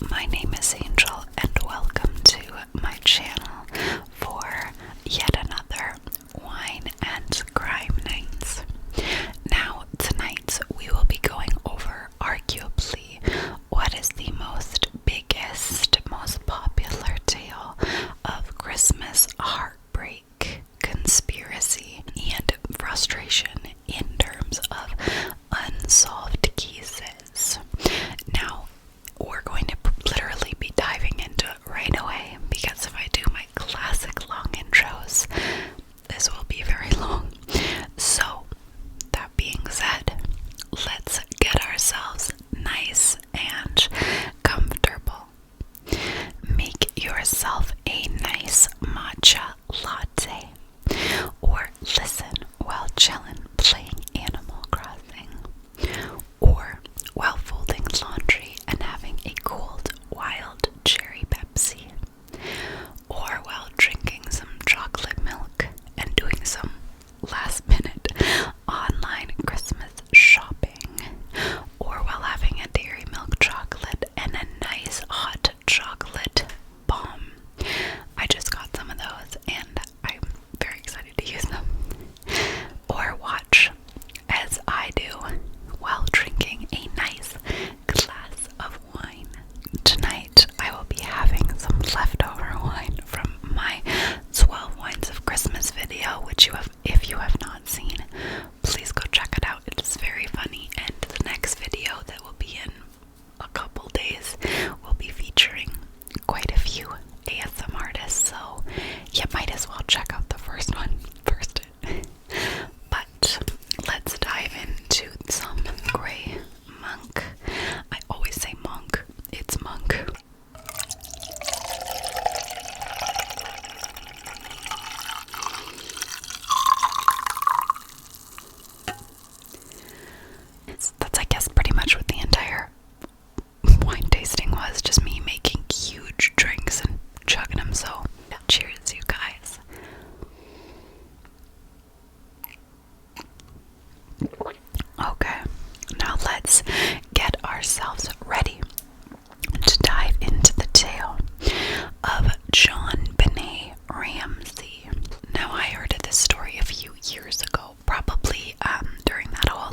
My name is Angel and welcome to my channel for yet another wine and crime nights. Now tonight we will be going over arguably what is the biggest, most popular tale of Christmas heartbreak, conspiracy, and frustration in terms of unsolved cases. Now, we're going to literally be diving into it right away because if I do my classic long intros, this will be very long. So, that being said, let's get ourselves nice and comfortable. Make yourself a nice matcha latte or listen while chillin' playing Animal Crossing or while folding laundry and having a cold wild cherry Pepsi or while drinking some chocolate milk and doing some last minute online Christmas shopping or while having a dairy milk chocolate and a nice hot chocolate bomb. I just got some of those and I'm very excited to use them. Or watch as I do while drinking a nice glass of wine. Tonight I will be having some leftover wine from my 12 Wines of Christmas video, which if you have not seen, please go check it out. It is very funny, and the next video that will be in a couple days will be featuring quite a few ASM artists, so you might as well check out the first one first. But let's dive into some Grey Monk. I always say monk, it's monk. That's I guess pretty much what the entire wine tasting was, just me making huge drinks and chugging them, so cheers you guys. Okay, now let's get ourselves ready to dive into the tale of JonBenét Ramsey. Now, I heard of this story a few years ago, probably during that whole,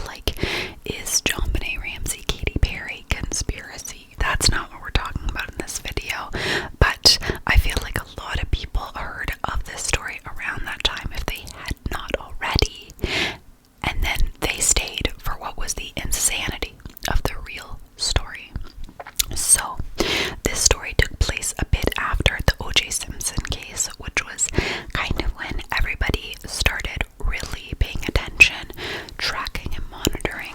is JonBenét Ramsey Katy Perry conspiracy. That's not what we're talking about in this video, but I feel like a lot of people heard of this story around that time if they had not already, and then they stayed for what was the insanity of the real story. So, this story took place a bit after the O.J. Simpson case, which was kind of when everybody started really paying attention, tracking and monitoring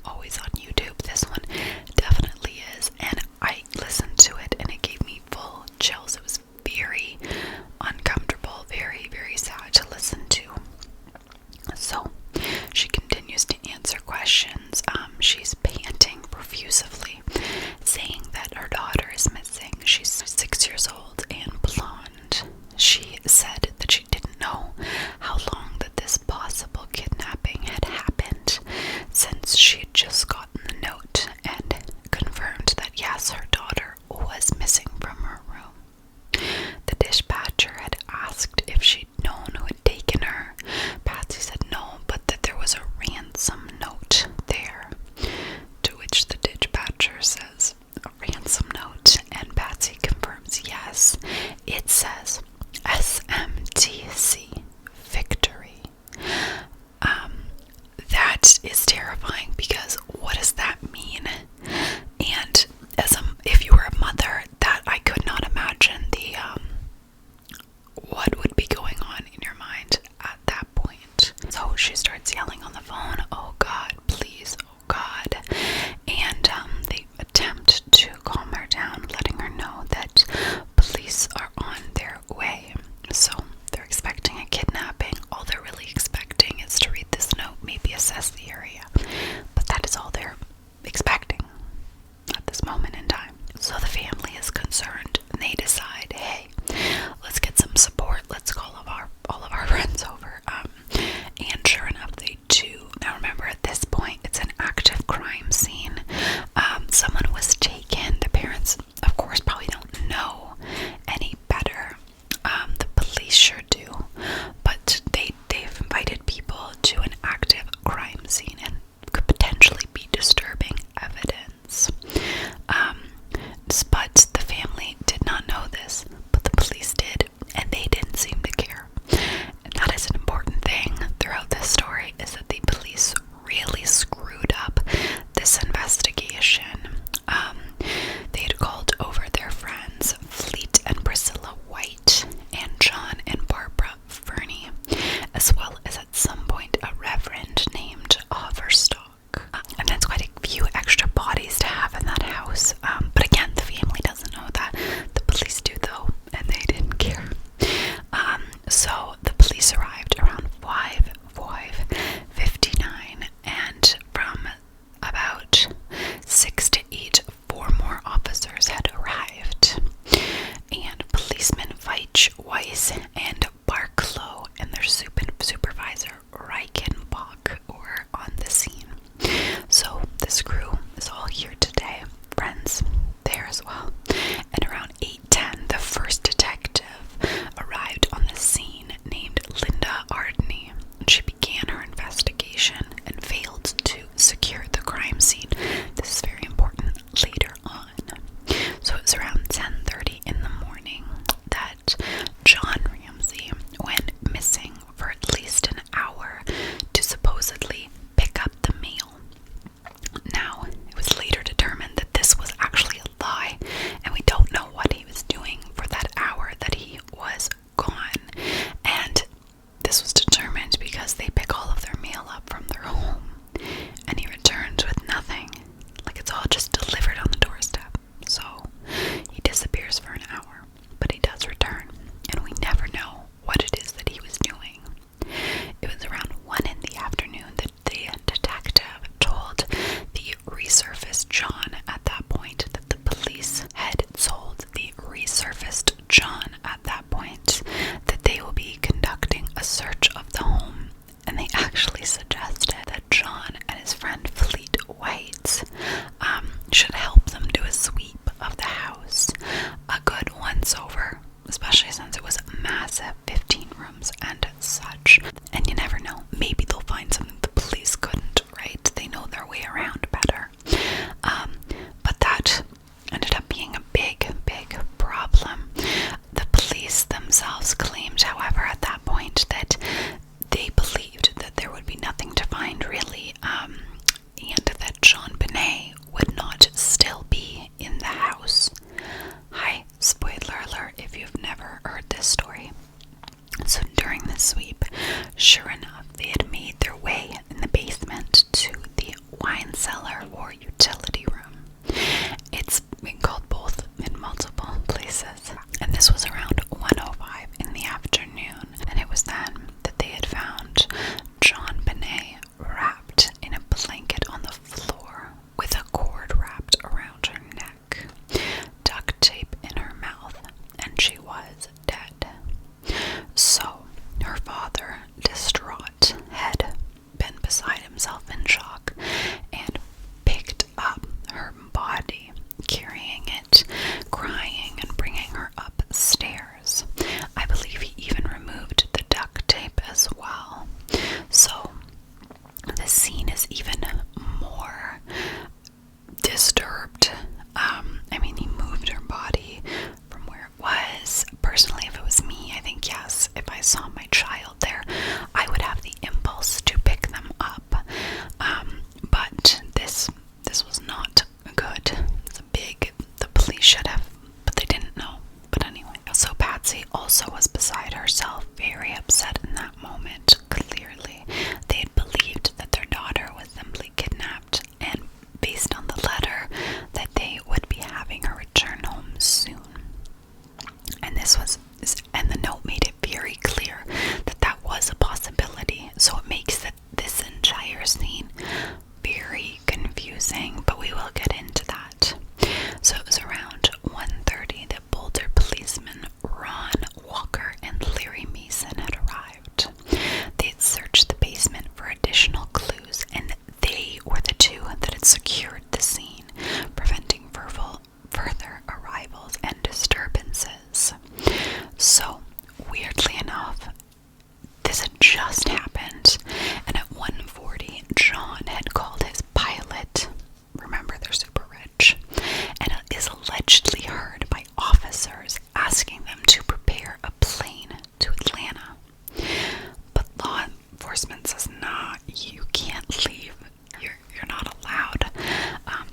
always on YouTube. This one definitely is, and I listened to it and it gave me full chills. It was very uncomfortable, very, very sad to listen to. So she continues to answer questions. She's panting profusely, saying that her daughter is missing. She's 6 years old and blonde. She said that she didn't know how long that this possible kidnapping had happened, since she had just gotten the note, and confirmed that yes, her daughter was missing from her room. The dispatcher had asked if she'd known who had taken her. Patsy said no, but that there was a ransom note there. confusing, but we will get into that. So it was around 1:30 that Boulder policemen Ron Walker and Larry Mason had arrived. They had searched the basement for additional clues, and they were the two that had secured the scene, preventing further arrivals and disturbances. So, weirdly enough, this had just happened, and at 1:40, John had called his pilot. Remember, they're super rich, and is allegedly heard by officers asking them to prepare a plane to Atlanta. But law enforcement says, nah, you can't leave. You're not allowed.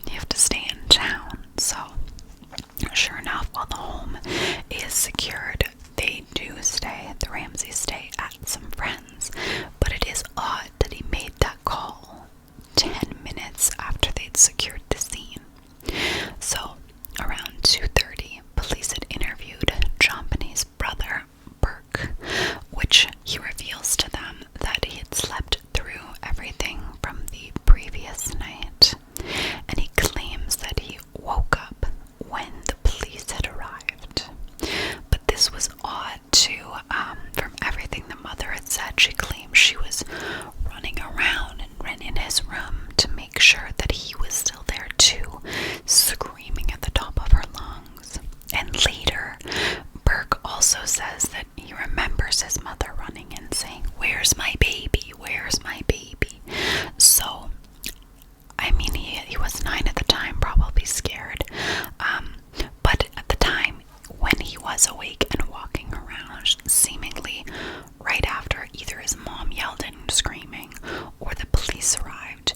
You have to stay in town. So, sure enough, while the home is secured, they do stay. The Ramsays stay at some friends. But it is odd that he made that call 10 minutes after they'd secured the scene. So, around 2:30, police had interviewed JonBenet's brother, Burke, which he reveals to them that he had slept through everything from the previous night, and he claims that he woke up when the police had arrived. But this was odd too. From everything the mother had said, she claimed she was running around and ran in his room to make sure that he was still there too, screaming at the top of her lungs. And later, Burke also says that he remembers his mother running in saying, "Where's my baby? Where's my baby?" So, I mean, he was 9 at the time, probably scared. But at the time, when he was awake and walking around, seemingly right after either his mom yelled at him screaming or the police arrived,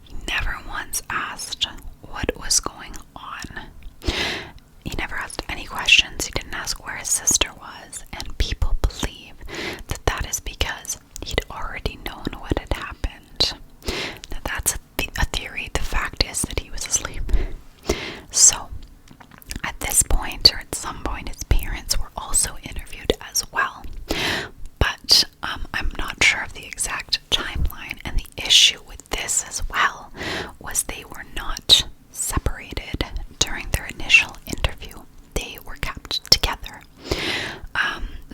he never once asked what was going on. He never asked any questions. He didn't ask where his sister was, and people believe that that is because he'd already known what had happened. Now that's a theory. The fact is that he was asleep. So, at this point, or at some point, his parents were also interviewed as well. But I'm not sure of the exact timeline, and the issue with this as well was they were not separated during their initial interview. They were kept together.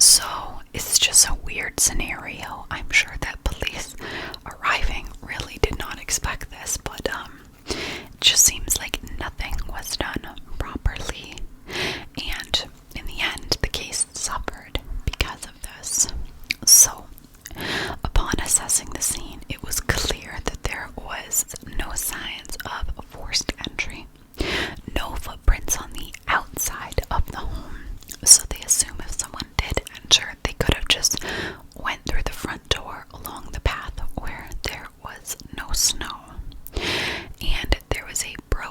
So it's just a weird scenario. I'm sure that police arriving really did not expect this, but it just seems like nothing was done properly, and in the end the case suffered because of this. So upon assessing the scene, it was clear that there was no signs of forced entry, no footprints on the outside of the home, so they assume if someone did enter, they could have just went through the front door along the path where there was no snow. And there was a broken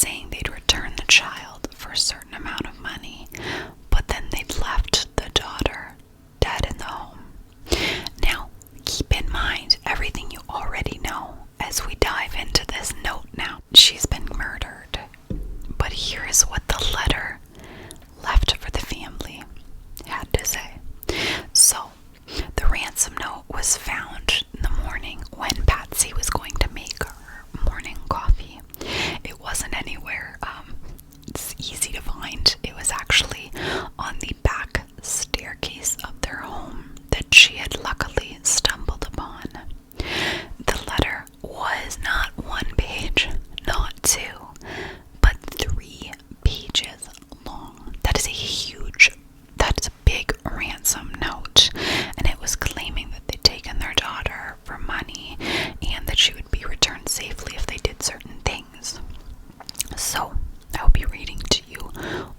saying they'd return the child for a certain amount of money, but then they'd left the daughter dead in the home. Now, keep in mind everything you already know as we dive into this note now. She's been murdered, but here's what the letter left for the family had to say. So, the ransom note was found in the morning when Patsy was going to make her morning coffee. It wasn't anywhere it's easy to find. It was actually on the back staircase of their home that she had luckily stumbled upon. The letter was not 1 page, not 2, but 3 pages long. That's a big ransom note, and it was claiming that they'd taken their daughter for money and that she would be returned safely if they did certain things. So, I will be reading to you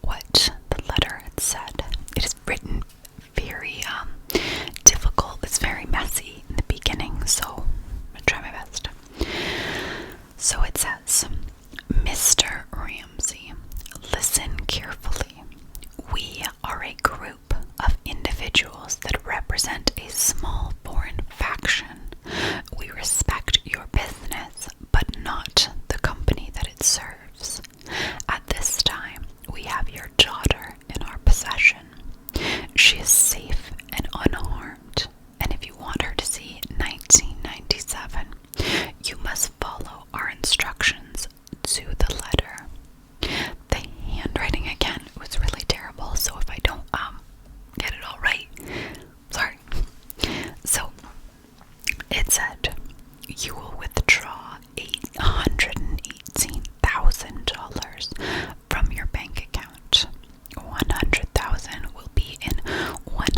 what the letter had said. It is written very difficult. It's very messy in the beginning, so I'm going to try my best. So it says, Mr. Ramsay, listen carefully. We are a group of individuals that represent a small foreign faction. We respect your business, but not the company that it serves. At this time, we have your daughter in our possession. She is safe and unharmed, and if you want her to see 1997, you must follow our instructions to the letter. The handwriting again was really terrible, so if I don't get it all right, sorry. So it said, you will withdraw $818,000 from your bank account. $100,000 will be in one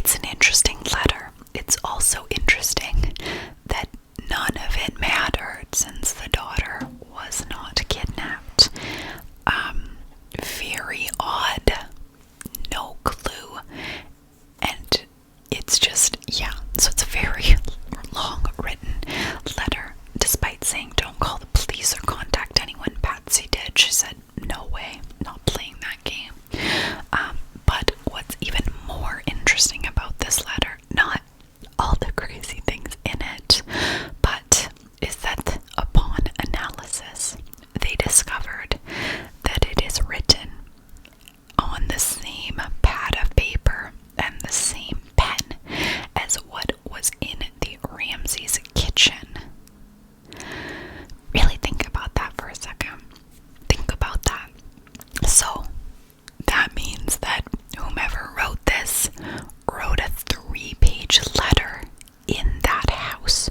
it's an interesting letter. It's also interesting that none of it mattered since the daughter was not kidnapped. Very odd. No clue. And it's just, yeah. So it's a very long written letter. Despite saying don't call the police or contact anyone, Patsy did. She said, no way, not playing that game. But what's even more interesting about this letter, not all the crazy things in it, but is that upon analysis, they discovered that it is written on the same pad of paper and the same pen as what was in the Ramsay's kitchen. Really think about that for a second. Think about that. So, that means that whomever wrote this wrote a 3-page letter in that house,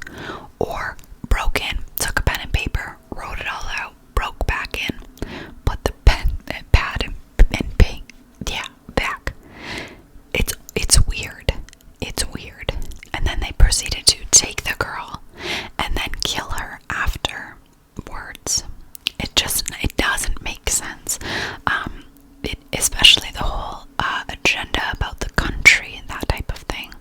or broke in, took a pen and paper, wrote it all out, broke back in, put the pen and pad and paint, back. It's weird. It's weird. And then they proceeded to take the girl and then kill her afterwards. It doesn't make sense. Especially the whole agenda about the country and that type of thing.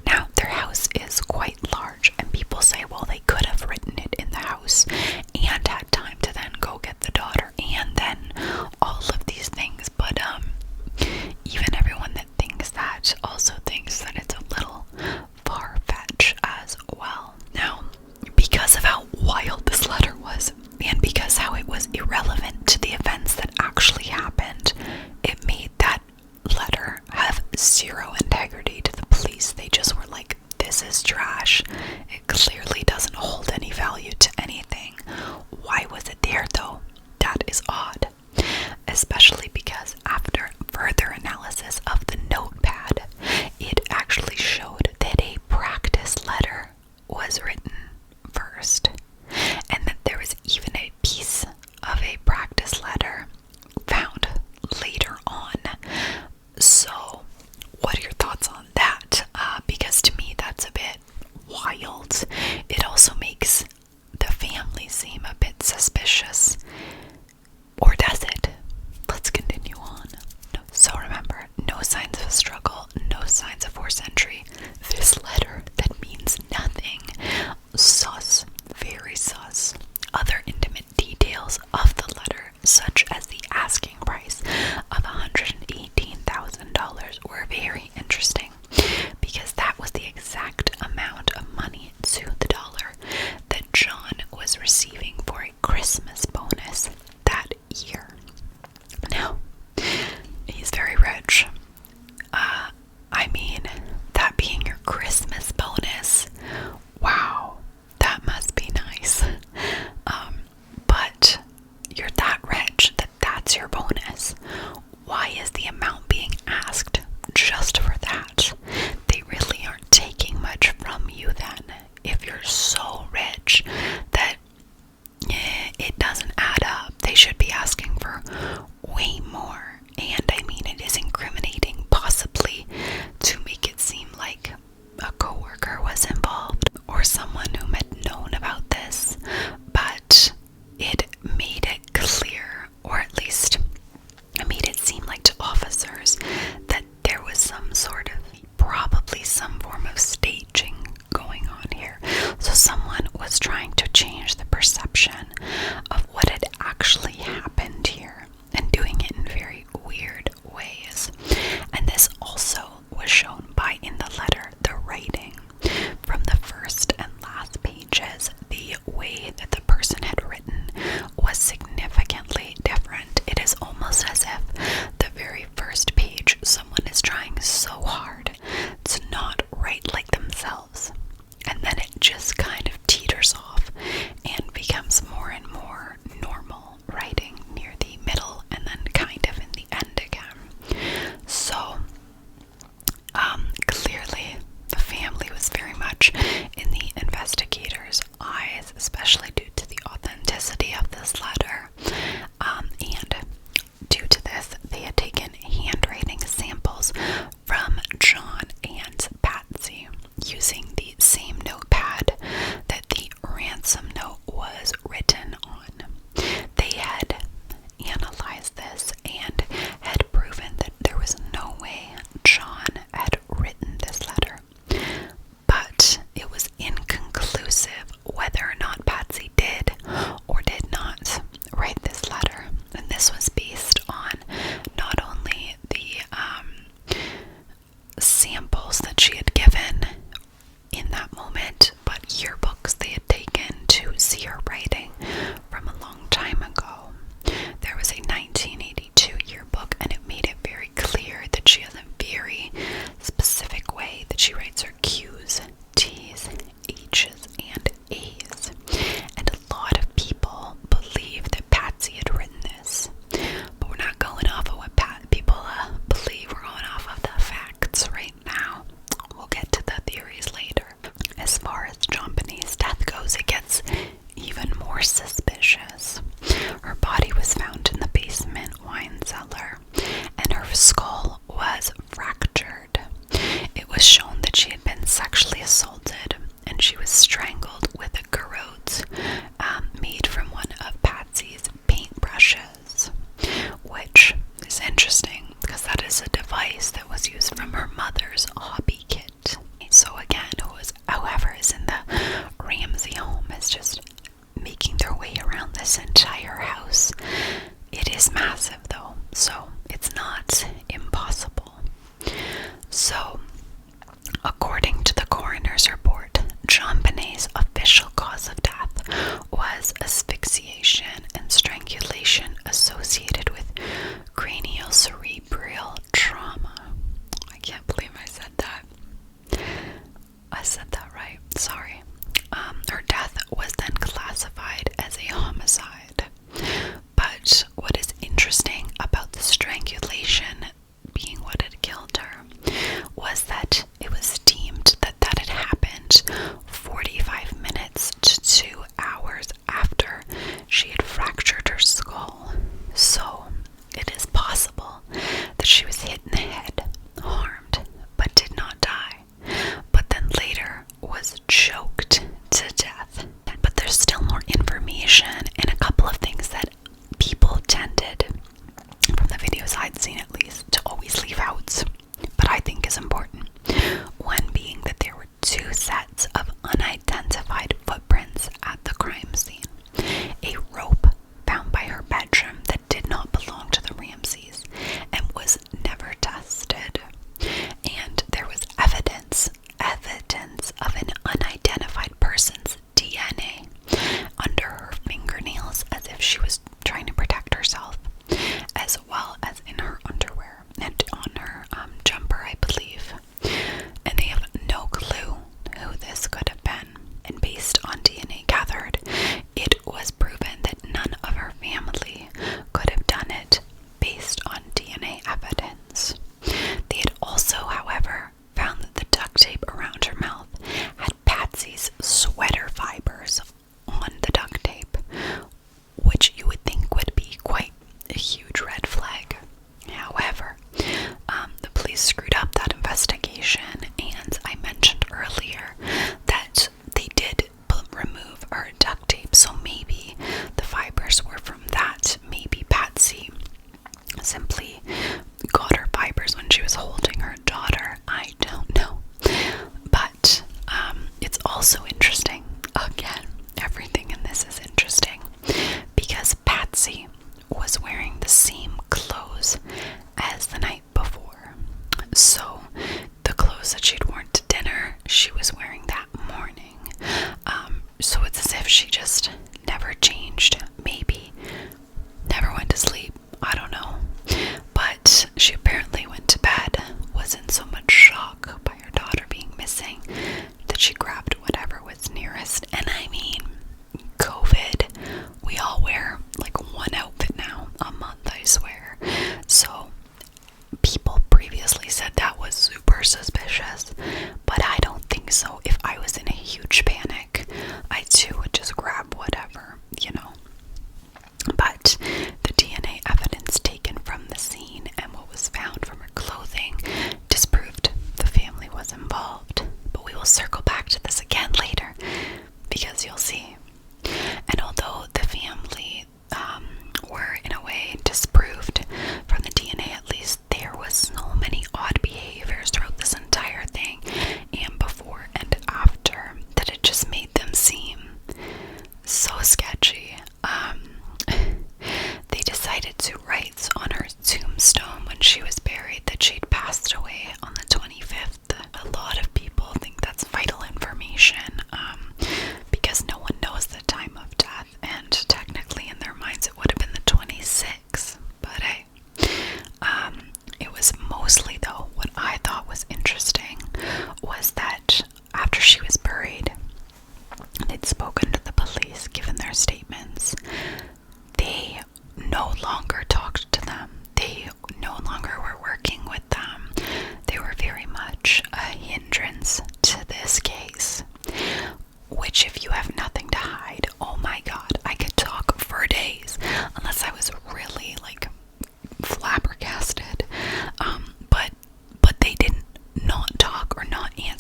Now, their house is quite large, and people say, well, they could have written it in the house and had time to then go get the daughter and then all of these things. But even everyone that thinks that also thinks that it's a little far-fetched as well. Now, because of how wild this letter was, and because how it was irrelevant to the events that actually happened, it made that letter have zero integrity to the police. They just were like, this is trash. It clearly doesn't hold any value to anything. Why was it there though? That is odd. Especially because after further analysis of the notepad, it actually showed that a practice letter was written first, and that there was even a piece of a practice letter found later on. So, what are your thoughts on that? Because to me, that's a bit wild. It also makes the family seem a bit suspicious. Or does it? Let's continue on. So remember, no signs of a struggle, no signs of forced entry. This letter that means nothing. Sus. Very sus. Other intimate details of the letter, such as the asking price of $118,000, were very interesting, because that was the exact amount of money to the dollar that John was receiving for a Christmas bonus that year. Now, he's very rich. I mean, that being your Christmas bonus, wow, that must be nice. But you're that rich that that's your bonus. Why is the amount being asked just for that? They really aren't taking much from you then, if you're so rich that it doesn't add up. They should be asking for way more. And I mean, it is incriminating, possibly, to make it seem like a coworker was involved or someone who had known about this. But it made it clear, or at least it made it seem like to officers, that there was some sort of, probably some form of staging going on here. So someone was trying to change the perception of what had actually happened here, and doing it in very weird ways. And this also was shown by, in the letter, the writing. From the first and last pages, the way that the person had written was significantly different. It is almost as if the very first page, someone is trying so hard to not write like themselves, and then it just kind of teeters off and becomes more and more normal writing near the middle, and then kind of in the end again. So clearly the family was very much in the investigators' eyes, especially due to the authenticity of this letter, and due to this, they had taken handwriting samples from John and that she had given in that moment, but yearbooks they had taken to see her writing from a long time ago. There was a 1982 yearbook, and it made it very clear that she has a very specific way that she writes her Q's, T's, H's, and A's. And a lot of people believe that Patsy had written this, but we're not going off of what people believe. We're going off of the facts right now. We'll get to the theories later. As far as JonBenet's death goes, it gets even more suspicious. Her body was found in the basement wine cellar, and her skull was fractured. It was shown that she had been sexually assaulted, and she was strangled with a garrote made from one of Patsy's paintbrushes, which is interesting because that is a device that was used from her mother's hobby kit. So again, whoever is in the Ramsay home is just making their way around this entire house. It is massive though, so it's not impossible. So, according to the coroner's report, JonBenet's official cause of death was asphyxiation and strangulation associated with craniocerebral trauma. I can't believe I said that. I said that right. Sorry. Her death was then classified as a homicide. But what is interesting about the strangulation being what had killed her was that it was deemed that that had happened 45 minutes to 2 hours after she had fractured her skull. So it is possible that she was hit in the head, harmed, but did not die, but then later was choked to death. But there's still more information and a couple of things that people tended, from the videos I'd seen at least, to always leave out, but I think is important. One being that there were 2 sets of unidentified footprints at the crime scene. A rope found by her bedroom that did not belong to the Ramsays and was never tested. And there was evidence of an unidentified person's DNA under her fingernails, as if she was trying to protect herself, as well as in her underwear and on her jumper, I believe.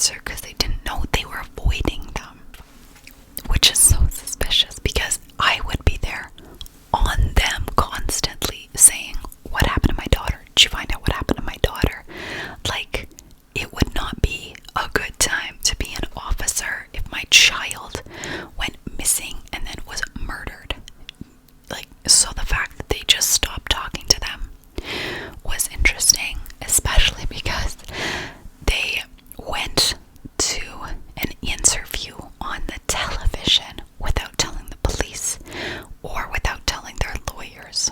answer because they didn't know they were avoiding them, which is so suspicious because I would be there on them constantly saying, what happened to my daughter? Did you find out what happened to my daughter? Like, it would not be a good time to be an officer if my child went missing and then was murdered. Like, so the fact that they just stopped talking to them was interesting, especially because they went to an interview on the television without telling the police or without telling their lawyers.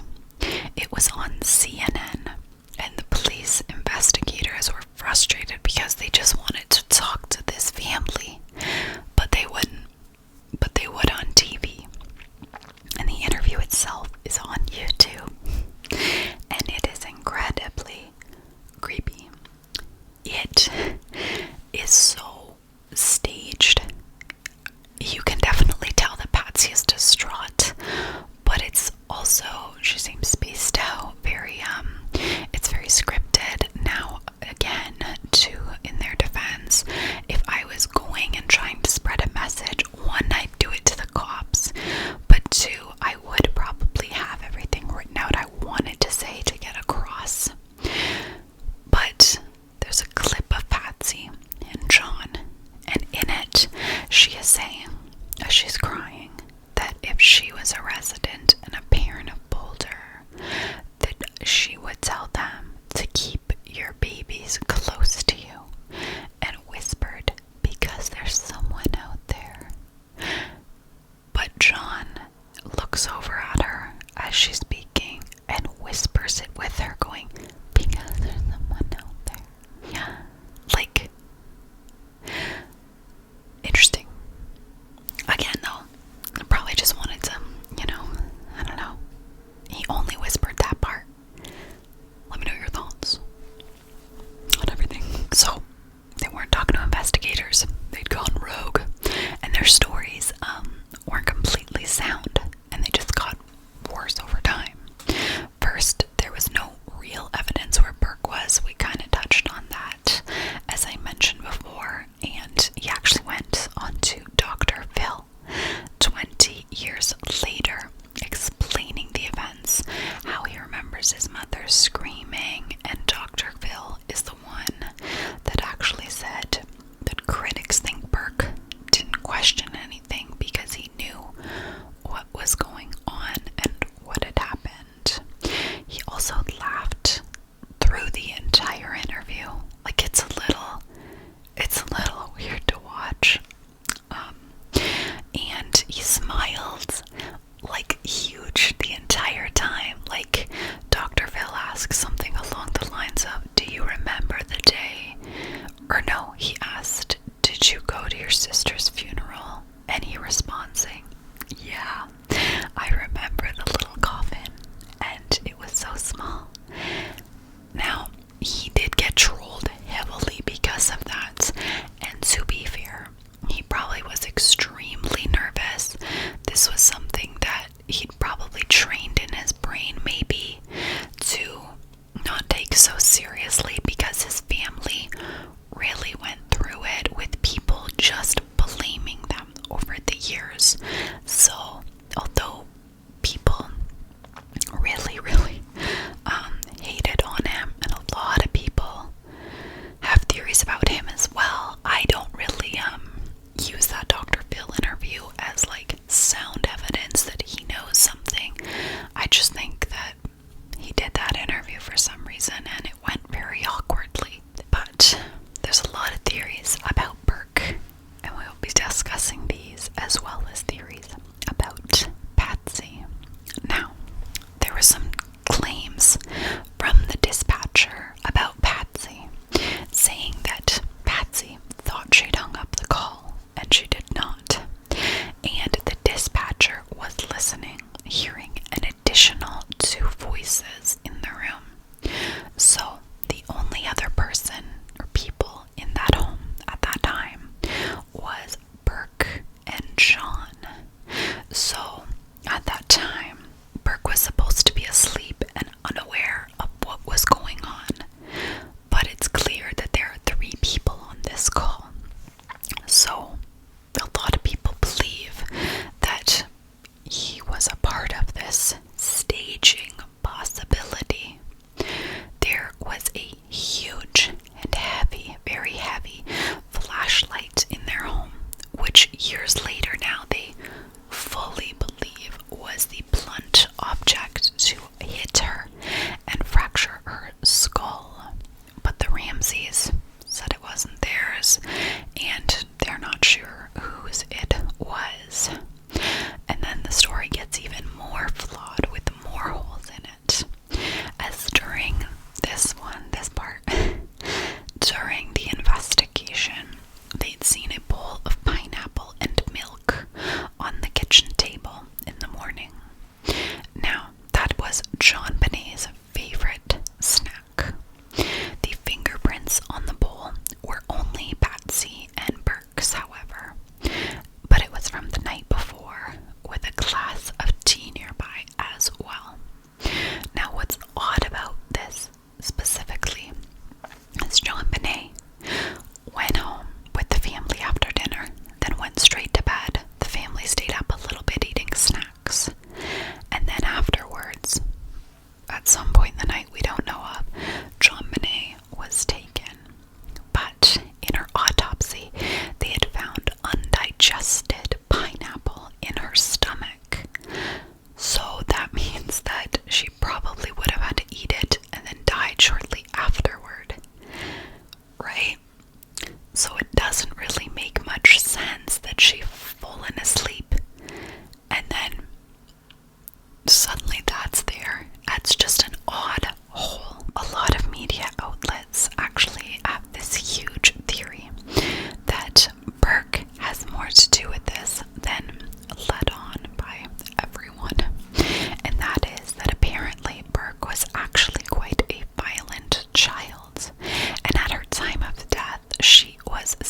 It was on CNN, and the police investigators were frustrated because they just wanted to talk to this family, but they wouldn't. But they would on TV. And the interview itself is on YouTube, and it is incredibly creepy. It is so staged. You can definitely tell that Patsy is distraught, but it's also, she seems spaced out, it's very scripted. Now, again, in their defense, if I was going and trying to spread a message, one, I'd do it to the cops, but two, I would probably have everything written out I wanted to say to get across. But there's a clip of Patsy and John, and in it, she is saying, as she's crying, that if she was a resident and a parent of Boulder, that she would tell them to keep your babies close to you, and whispered, because there's someone out there. But John looks over at her as she's speaking and whispers it with her, going, because there's someone out there. Yeah, like, interesting. Again, though, I probably just wanted to, I don't know. He only whispered that part. Let me know your thoughts on everything. So, they weren't talking to investigators. They'd gone rogue. And their stories weren't completely sound. And they just got worse over time. First, there was no real evidence where Burke was. We kind of touched on that, as I mentioned before. And he actually went on to Dr. Phil 20 years later, explaining the events, how he remembers his mother screaming, and Dr. Phil is the one that actually said that critics think Burke didn't question anything because he knew what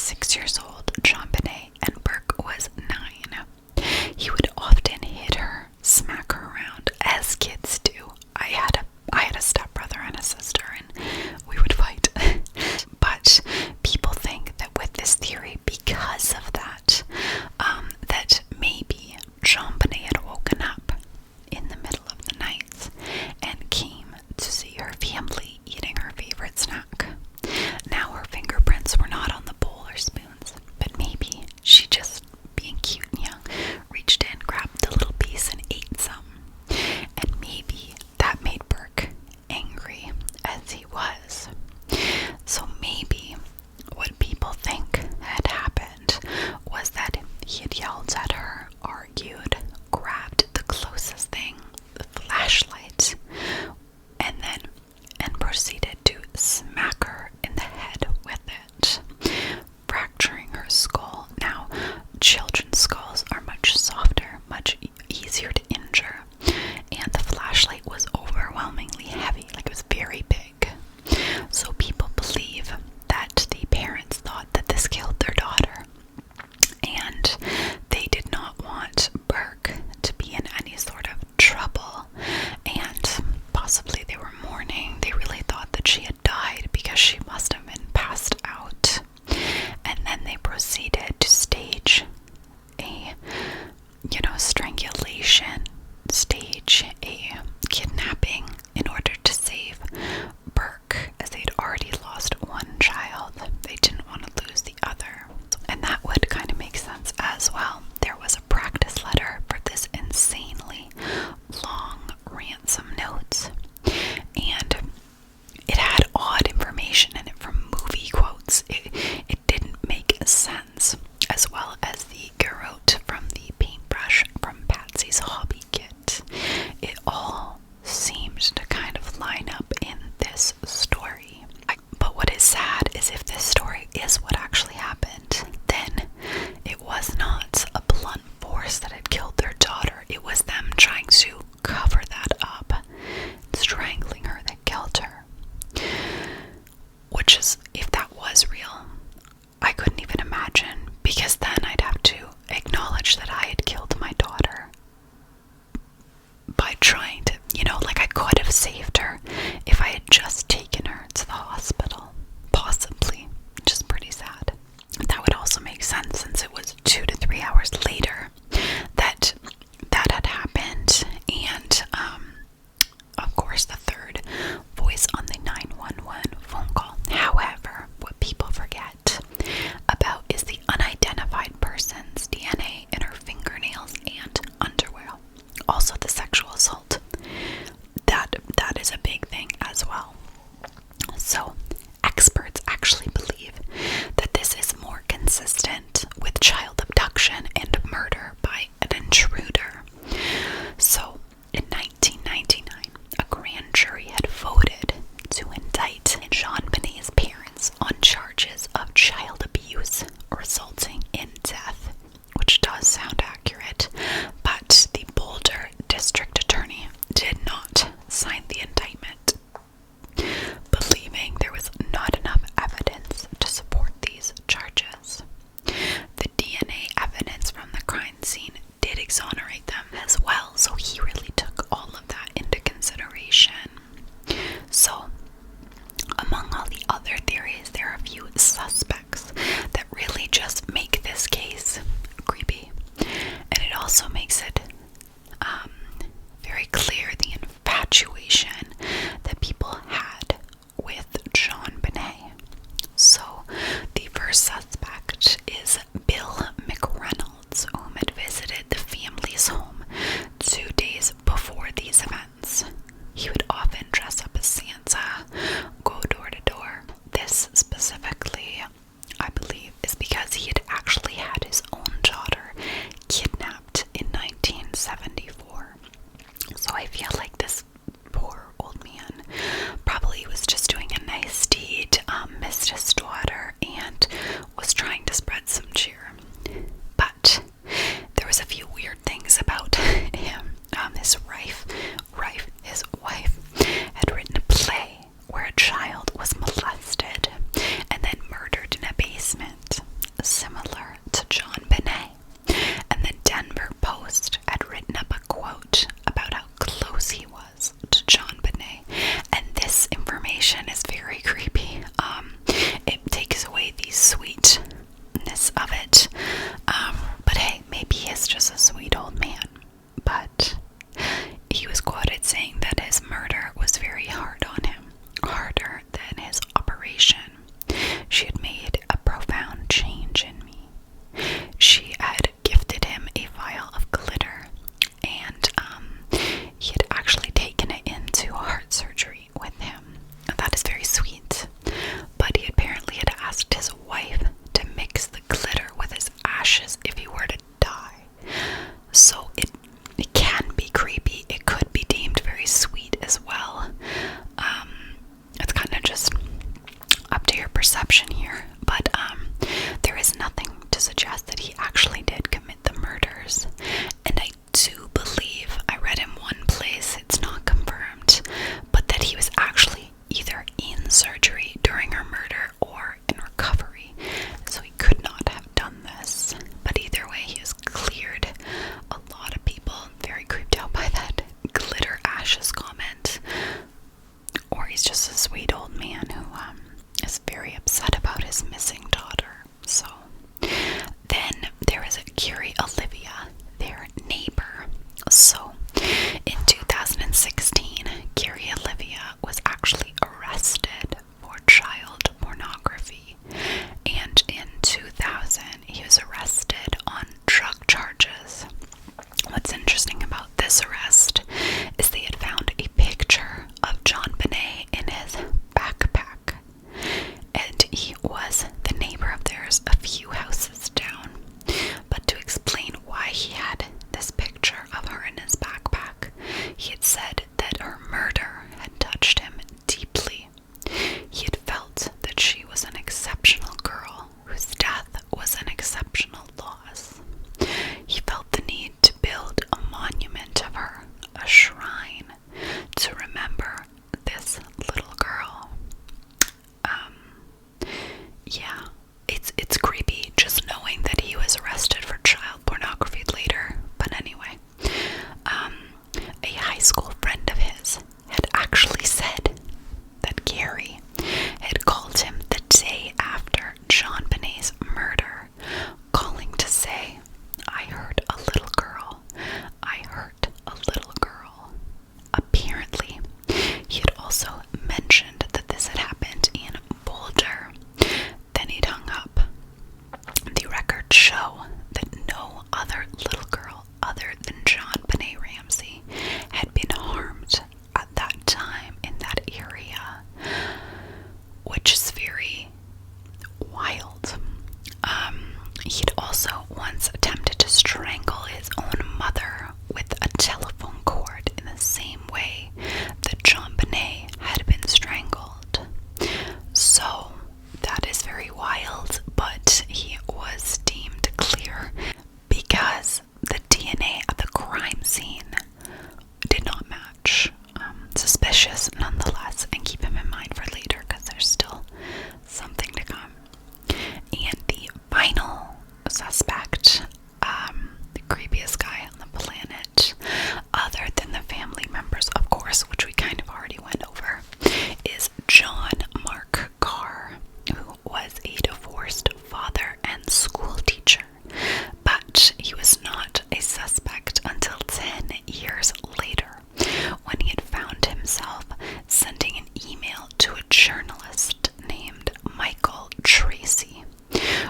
6 years old, JonBenét, and Burke was 9. He would often hit her, smack her around, as kids do. I had a stepbrother and a sister, and we would fight. But people think that with this theory, because of that, that maybe JonBenét had woken up in the middle of the night and came to see her family eating her favorite snack. Now her fingerprints were not on the bowl or spoons, but maybe she just, being cute and young, reached in, grabbed a little piece and ate some. And maybe that made Burke angry, as he was. So maybe what people think had happened was that he had yelled at her, argued, grabbed the closest thing, the flashlight, and proceeded to smack her in the head with it, fracturing her skull. Now, children's skulls are much softer, much easier to injure, and the flashlight was overwhelmingly heavy, like it was very big. So people believe that the parents thought that this killed their daughter, and they did not want Burke to be in any sort of trouble, and possibly they were mourning. They really thought that she had died because she must have been passed out. And then they proceeded to stage a, strangulation, stage a kidnapping in order to save Burke, as they'd already lost one child. They didn't want to lose the other. And that would kind of make sense as well. There was a practice letter for this insanely long ransom note, and it had odd information in it from movie quotes. It didn't make sense, as well as the garrote from the paintbrush from Patsy's hobby kit. It all seemed to kind of line up in this story. But what is sad is if this story is what actually happened, then it was not a blunt force that had killed their daughter. It was them trying to cover that up, strangling her that killed her. Which is, if that was real, I couldn't even imagine, because then I'd have to acknowledge that I had killed my daughter by trying to, I could have saved her if I had just taken her to the hospital. Possibly. Which is pretty sad. neighbors a few houses down. But to explain why he had this picture of her in his backpack, he had said that her murder had touched him deeply. He had felt that she was an exceptional girl whose death was an exceptional loss. He felt the need to build a monument of her, a shrine, to remember this little girl. Yeah, it's creepy just knowing that he was arrested for child pornography later. But anyway, a high school friend of his had actually said that Gary had called him the day after JonBenet's murder, calling to say, "I heard a little girl. I heard a little girl." Apparently, he had also mentioned that this had happened in Boulder. Then he'd hung up. The records show that no other little girl other than JonBenét Ramsey had been harmed at that time in that area, which is very wild. He'd also once attempted to strangle his own mother with a telephone cord in the same way that JonBenét had been strangled. So that is very wild, but he was deemed clear because the DNA at the crime scene did not match. Suspicious nonetheless, and keep him in mind for later because there's still something to come. And the final suspect, the creepiest guy on the planet, other than the family members, of course, which we kind of already went over, is John Mark Carr, who was a divorced father and school teacher. But he was not a suspect until 10 years later, when he had found himself sending an email to a journalist named Michael Tracy,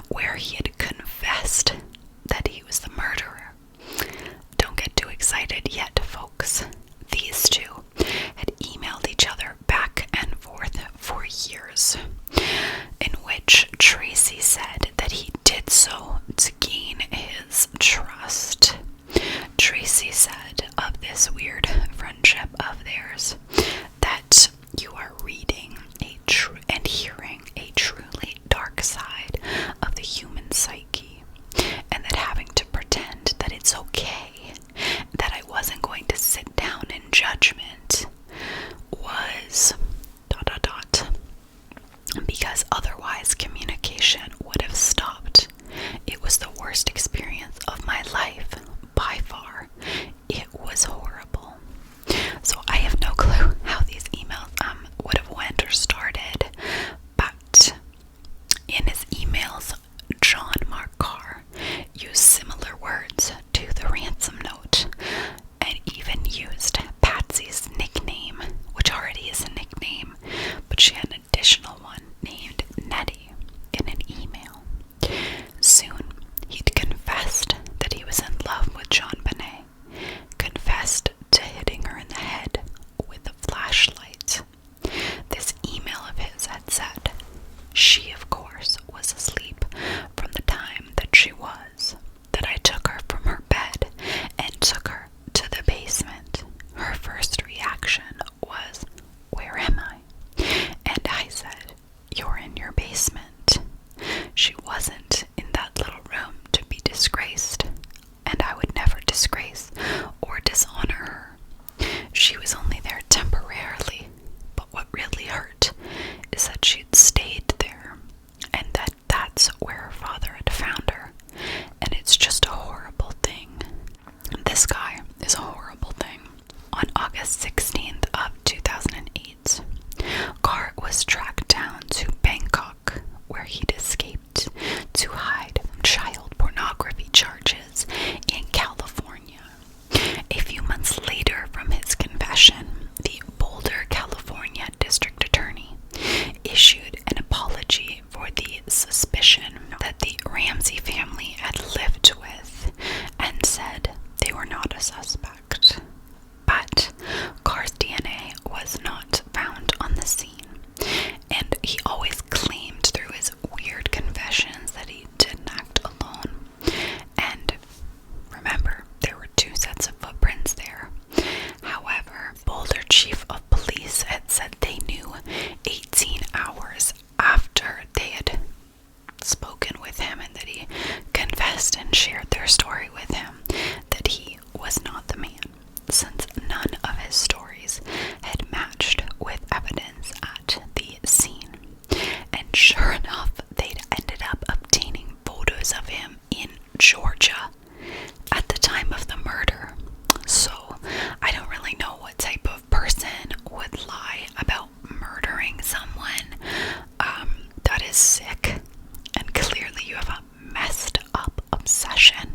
where he had confessed that he was the murderer. Don't get too excited yet, folks. These two had emailed each other back and forth for years, in which Tracy said that he did so to gain his trust. Tracy said of this weird friendship of theirs that you are reading and hearing a truly dark side of the human psyche, and that having to pretend that it's okay, that I wasn't going to sit down in judgment, was ... because otherwise communication would have stopped. It was the worst experience of my life, by far. It was horrible. So I have no clue how these emails would have went or started, but in his emails, John Mark Carr used similar words to the Ransom Note, and even used Patsy's nickname, which already is a nickname, but she had an additional one named Nettie in an email. Soon, he'd confessed that he was in love with JonBenét, confessed to hitting her in the head with a flashlight. This email of his had said, "She, of course, was asleep from the time that she was, that I took her from her bed and took her to the basement. Her first reaction was, 'Where am I?' And I said, 'You're in your basement.' She wasn't in that little room to be disgraced, and I would never disgrace or dishonor her. She was only there temporarily, but what really hurt is that she'd stayed there, and that's where her father had found her, and it's just a horrible thing." This guy is a horrible thing. On August 16th of 2008, Carr was tracked down to Bangkok, where he'd escaped to hide from child pornography charges in California. A few months later from his confession, the Boulder, California district attorney issued an apology for the suspicion their story with him that he was not the man, since none of his stories had matched with evidence at the scene. And sure enough, they'd ended up obtaining photos of him in Georgia at the time of the murder. So I don't really know what type of person would lie about murdering someone. That is sick, and clearly you have a messed up obsession,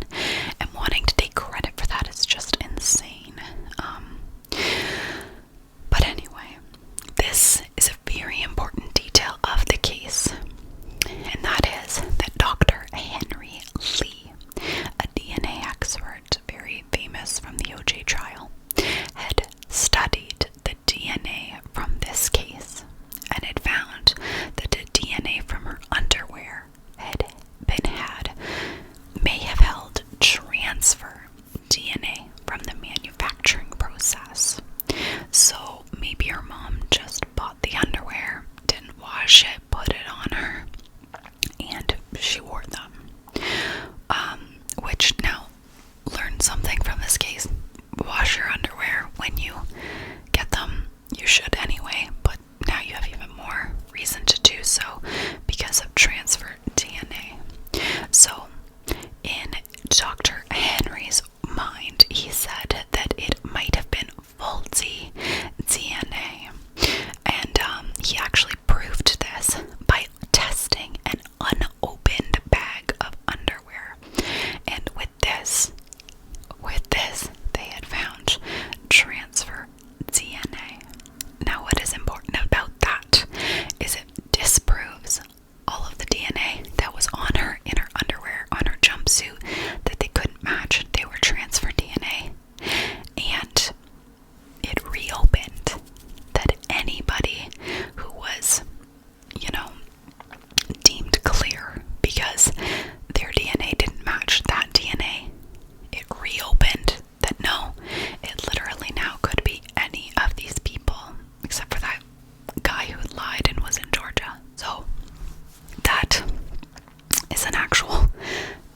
and wanting to take credit for that is just insane. But anyway, this is a very important detail of the case, and that is that Dr. Henry Lee, a DNA expert, very famous from the OJ trial, had studied the DNA from this case and had found that the DNA from her underwear may have held transfer DNA from the manufacturing process. So maybe her mom just bought the underwear, didn't wash it, put it on her, and she wore them. Which, now, learn something from this case. Wash your underwear when you get them. You should anyway, but now you have even more reason to do so because of transfer DNA. So, in Dr. Henry's mind, he said that it might have been faulty DNA, and he actually proved this by testing an unopened bag of underwear. And with this, they had found transfer DNA. Now, what is important about that is it disproves all of the DNA that was on her, in her underwear, on her jumpsuit, that they couldn't match. They were transfer DNA. And it reopened that anybody who was, deemed clear because their DNA didn't match that DNA, it reopened that no, it literally now could be any of these people, except for that guy who lied and was in Georgia. So that is an actual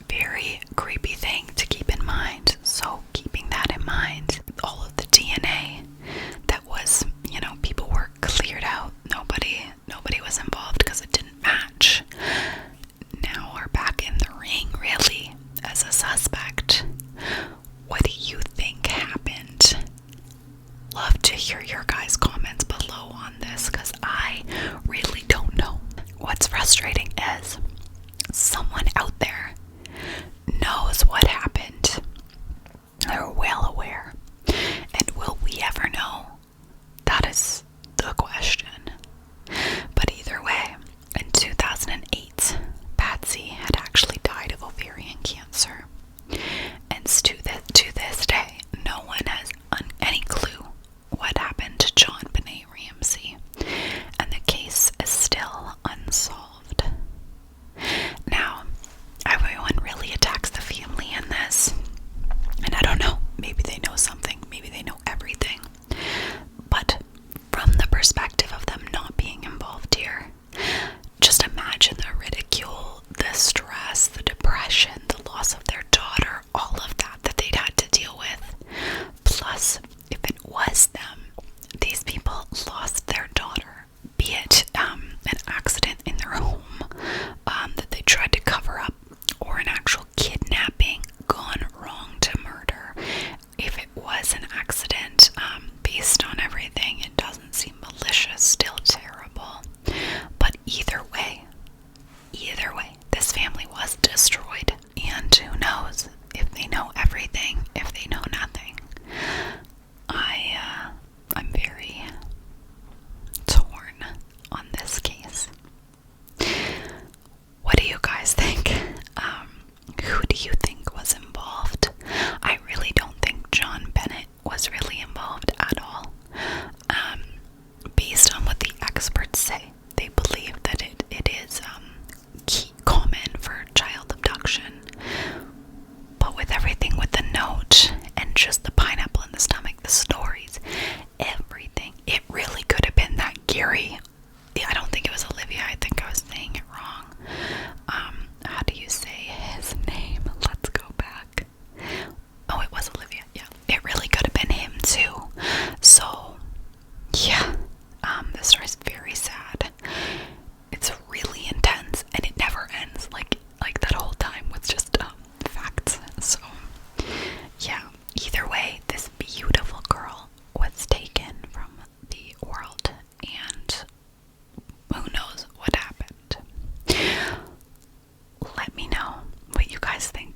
very creepy thing to keep in mind. So keeping that in mind, all of the DNA that was, people were cleared out. Nobody was involved because it didn't match. Now we're back in the ring, really, as a suspect. What do you think happened? Love to hear your guys' comments below on this, because I really don't know. What's frustrating is someone out there knows what happened. They're well aware. And will we ever know? That is the question. But either way, in 2008, Patsy had actually died of ovarian cancer. And to this day, no one has any clue what happened to JonBenét Ramsey. And the case is still unsolved. Now, everyone really attacks the family in this. And I don't know, maybe they know something, maybe they know everything. But from the perspective of them not being involved here, just imagine the ridicule, the stress, the depression, the loss of their daughter, all of that they'd had to deal with. Plus, if it was them, these people lost their daughter, be it an accident in their home that they tried to cover up, or an actual kidnapping gone wrong to murder. If it was an accident, based on everything, it doesn't seem malicious, still terrible. But either way, this family was destroyed. And who knows if they know everything, if they know nothing. I'm very torn on this case. What do you guys think? Who do you think was involved? I really don't think JonBenét was really involved at all. Based on what the experts say, they believe that it is common for child abduction. But with everything with the note and just the pineapple in the stomach, the stories, everything, it really could have been that Gary. I don't think it was Olivia. I think I was saying it wrong. How do you say his name? Let's let me know what you guys think.